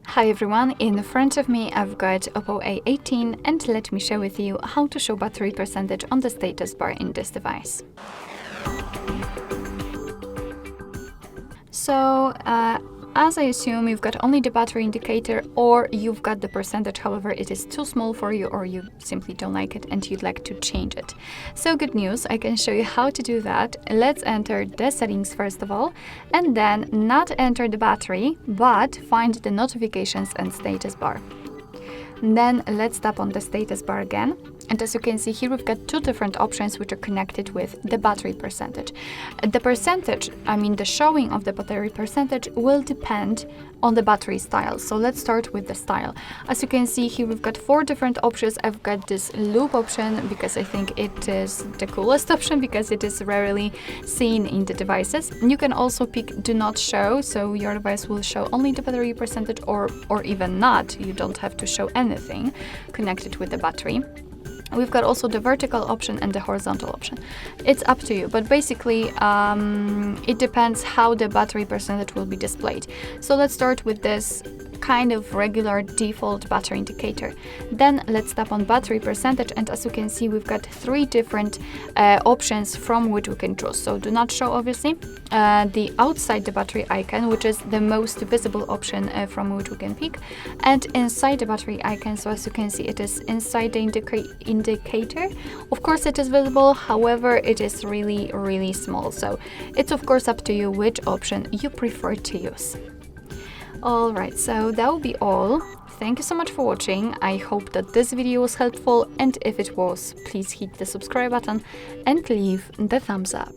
Hi everyone, in front of me I've got OPPO A18 and let me share with you how to show battery percentage on the status bar in this device. So, as I assume you've got only the battery indicator or you've got the percentage, however it is too small for you or you simply don't like it and you'd like to change it. So good news, I can show you how to do that. Let's enter the settings first of all and then not enter the battery but find the notifications and status bar. Then let's tap on the status bar again. And as you can see here, we've got two different options which are connected with the battery percentage. The percentage, the showing of the battery percentage will depend on the battery style. So let's start with the style. As you can see here, we've got four different options. I've got this loop option because I think it is the coolest option because it is rarely seen in the devices. You can also pick do not show, so your device will show only the battery percentage or even not. You don't have to show anything connected with the battery. We've got also the vertical option and the horizontal option. It's up to you, but basically it depends how the battery percentage will be displayed. So let's start with this kind of regular default battery indicator. Then let's tap on battery percentage, and as you can see, we've got three different options from which we can choose. So do not show, obviously, the outside the battery icon, which is the most visible option from which we can pick, and inside the battery icon. So as you can see, it is inside the indicator. Of course it is visible, however it is really small, so it's of course up to you which option you prefer to use. Alright, so that will be all. Thank you so much for watching. I hope that this video was helpful, and if it was, please hit the subscribe button and leave the thumbs up.